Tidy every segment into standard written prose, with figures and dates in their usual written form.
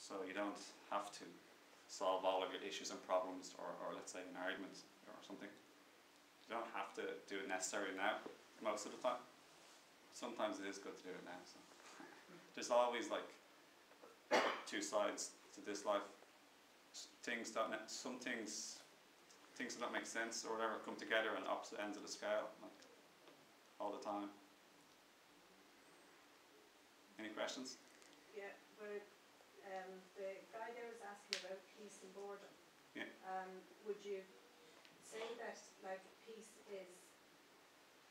So you don't have to solve all of your issues and problems, or let's say an argument or something. You don't have to do it necessarily now, most of the time. Sometimes it is good to do it now. So. There's always like two sides to this life. Some things that don't make sense or whatever come together on opposite ends of the scale, like all the time. Any questions? Yeah, well, the guy there was asking about peace and boredom. Yeah. Would you say that like peace is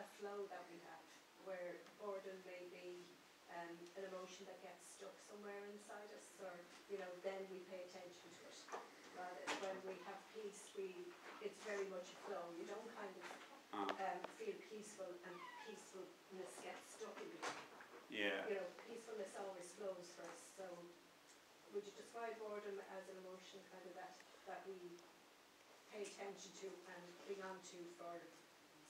a flow that we have, where boredom may be an emotion that gets stuck somewhere inside us, or then we pay attention to it. Rather, when we have peace, it's very much a flow. You don't kind of feel peaceful, and peacefulness gets stuck in you. Yeah. Peacefulness always flows first. So, would you describe boredom as an emotion kind of that we pay attention to and cling on to for a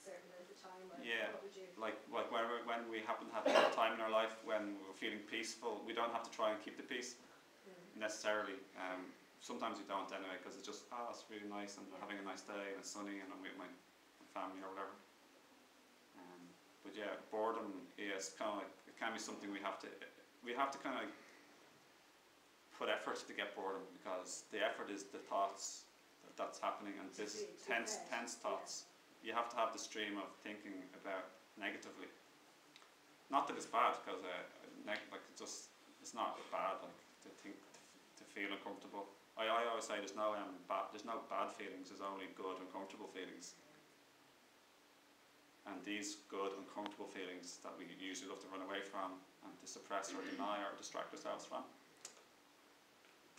certain amount of time? Or yeah. What would you? Like when we happen to have a time in our life when we're feeling peaceful, we don't have to try and keep the peace necessarily. Sometimes we don't anyway, because it's just, it's really nice and we're having a nice day and it's sunny and I'm with my family or whatever. But yeah, boredom is kind of like, it can be something we have to kind of put effort to get boredom, because the effort is the thoughts that's happening, and this tense thoughts. You have to have the stream of thinking about negatively. Not that it's bad, because it's not bad, like to think, to feel uncomfortable. I always say there's no bad feelings, there's only good uncomfortable feelings. And these good uncomfortable feelings that we usually love to run away from and to suppress or deny or distract ourselves from,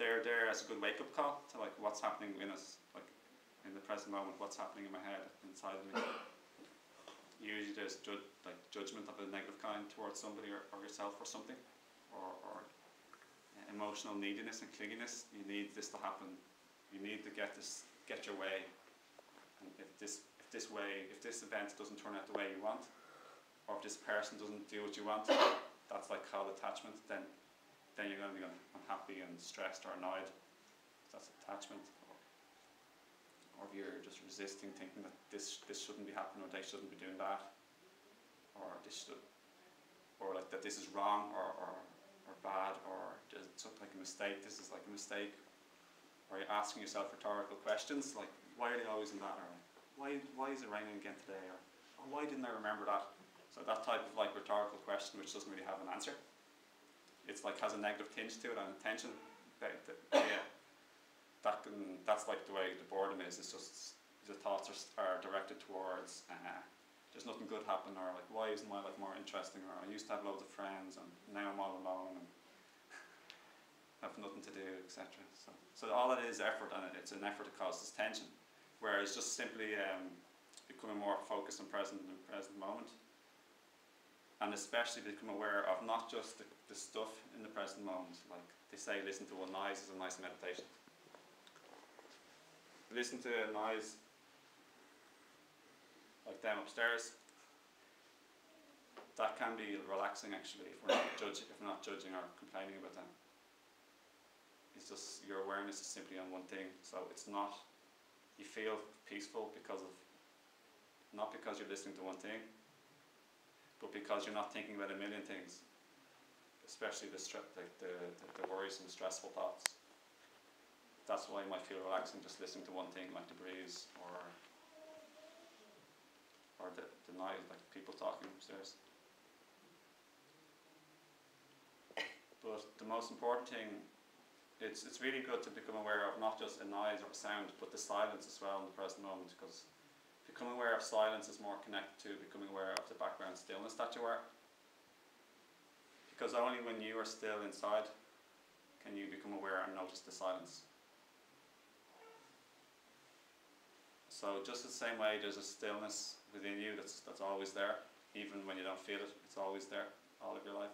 they're there as a good wake-up call to like what's happening in us, like in the present moment, what's happening in my head, inside of me. Usually there's judgment of a negative kind towards somebody or yourself or something, or emotional neediness and clinginess. You need this to happen. You need to get your way. And if this event doesn't turn out the way you want, or if this person doesn't do what you want, that's like called attachment. Then you're going to be unhappy and stressed or annoyed. That's attachment. Or if you're just resisting, thinking that this shouldn't be happening, or they shouldn't be doing that, or like that this is wrong or bad, or there's something like a mistake. This is like a mistake. Or you're asking yourself rhetorical questions like, why are they always in that? Or why is it raining again today? Or why didn't I remember that? So that type of like rhetorical question, which doesn't really have an answer. It's like has a negative tinge to it and intention. Yeah, that's like the way the boredom is. It's just the thoughts are directed towards there's nothing good happening, or like why isn't my life more interesting? Or I used to have loads of friends and now I'm all alone and have nothing to do, etc. So all it is effort, and it's an effort that causes tension. Whereas just simply becoming more focused and present in the present moment, and especially become aware of not just the stuff in the present moment. Like they say, listen to one noise is a nice meditation. Listen to a noise like them upstairs. That can be relaxing actually if we're not judging or complaining about them. It's just your awareness is simply on one thing, so it's not. You feel peaceful not because you're listening to one thing, but because you're not thinking about a million things, especially the worries and stressful thoughts. That's why you might feel relaxing just listening to one thing, like the breeze or the noise, like people talking upstairs. But the most important thing, it's really good to become aware of not just a noise or a sound, but the silence as well in the present moment, because becoming aware of silence is more connected to becoming aware of the background stillness that you are. Because only when you are still inside can you become aware and notice the silence. So just the same way there's a stillness within you that's always there, even when you don't feel it, it's always there, all of your life.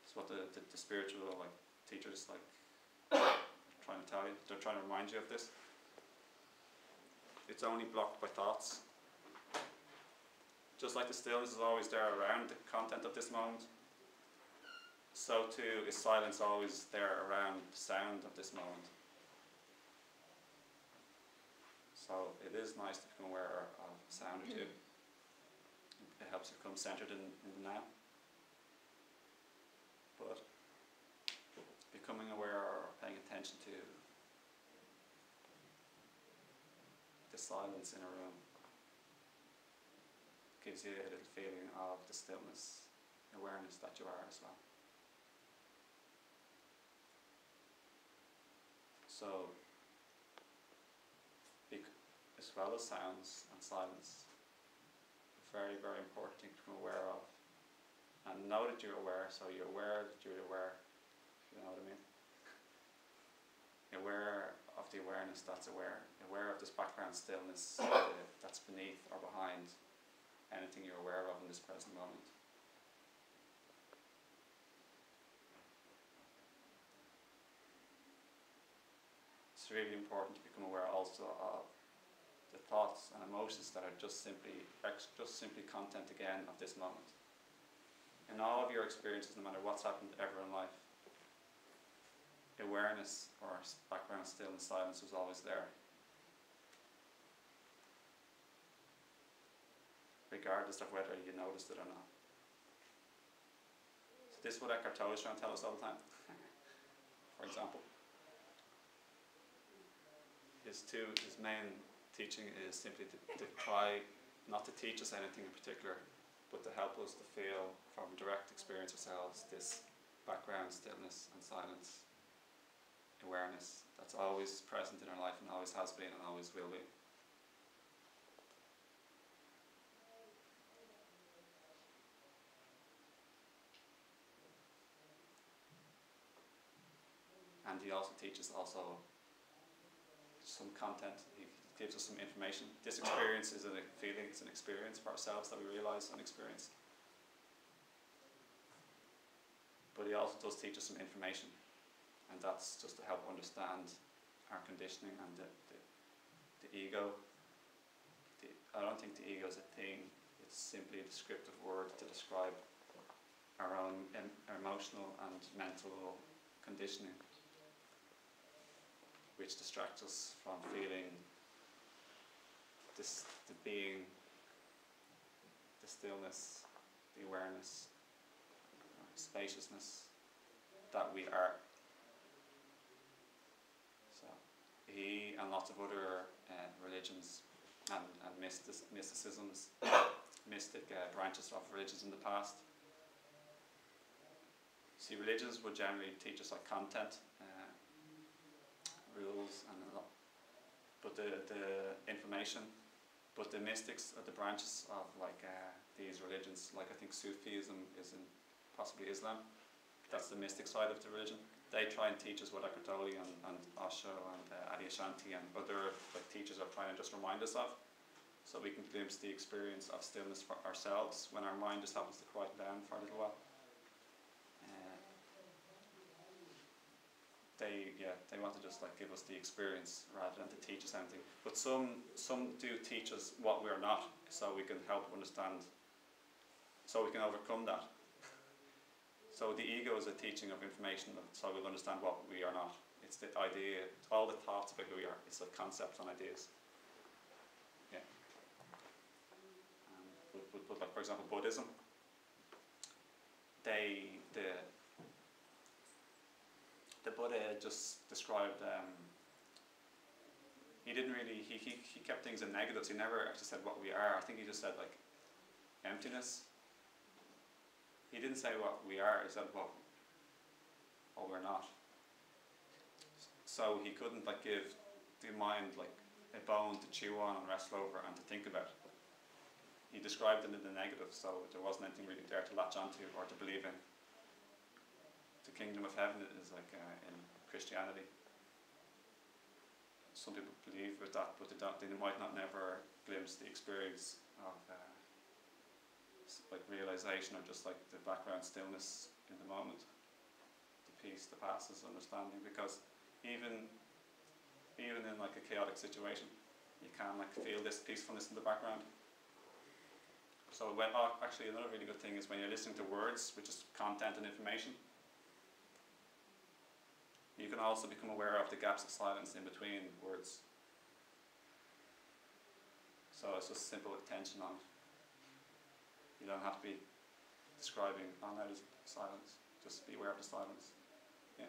It's what the spiritual teachers trying to tell you. They're trying to remind you of this. It's only blocked by thoughts. Just like the stillness is always there around the content of this moment, So too is silence always there around the sound of this moment. So it is nice to become aware of sound or two. It helps you become centered in the now. But becoming aware or paying attention to the silence in a room gives you a little feeling of the stillness, awareness that you are as well. So, as well as sounds and silence, very, very important thing to become aware of. And know that you're aware, so you're aware that you're aware, you know what I mean? Aware of the awareness that's aware of this background stillness that's beneath or behind anything you're aware of in this present moment. It's really important to become aware also of the thoughts and emotions that are just simply content again of this moment. In all of your experiences, no matter what's happened ever in life, awareness or background stillness, silence was always there, regardless of whether you noticed it or not. So this is what Eckhart Tolle is trying to tell us all the time. For example, his main teaching is simply to try not to teach us anything in particular, but to help us to feel from direct experience ourselves this background stillness and silence, awareness that's always present in our life and always has been and always will be. And he also teaches some content. He gives us some information. This experience is a feeling, it's an experience for ourselves that we realize and experience. But he also does teach us some information, and that's just to help understand our conditioning and the ego. I don't think the ego is a thing, it's simply a descriptive word to describe our own emotional and mental conditioning, which distracts us from feeling the being, the stillness, the awareness, spaciousness that we are. So he and lots of other religions and mysticisms, mystic branches of religions in the past. See, religions would generally teach us like content, rules, and a lot, but the information. But the mystics, the branches of like these religions, like I think Sufism is in possibly Islam, that's the mystic side of the religion. They try and teach us what Eckhart Tolle and Osho and Oceanic and other like teachers are trying to just remind us of, so we can glimpse the experience of stillness for ourselves when our mind just happens to quieten down for a little while. They want to just like give us the experience rather than to teach us anything. But some do teach us what we're not, so we can help understand, so we can overcome that. So the ego is a teaching of information, so we'll understand what we are not. It's the idea, all the thoughts about who we are. It's like concepts and ideas. Yeah. But like for example, Buddhism. The Buddha just described, he didn't really, he kept things in negatives. He never actually said what we are. I think he just said like emptiness. He didn't say what we are, he said what we're not. So he couldn't like give the mind like a bone to chew on and wrestle over and to think about. He described it in the negative, so there wasn't anything really there to latch onto or to believe in. The kingdom of heaven is like in Christianity. Some people believe with that, but they might not never glimpse the experience of like realization or just like the background stillness in the moment, the peace, the passes, understanding. Because even in like a chaotic situation, you can like feel this peacefulness in the background. So actually another really good thing is when you're listening to words, which is content and information, can also become aware of the gaps of silence in between words. So it's just simple attention on it. You don't have to be describing, oh no, there's silence. Just be aware of the silence. Yeah.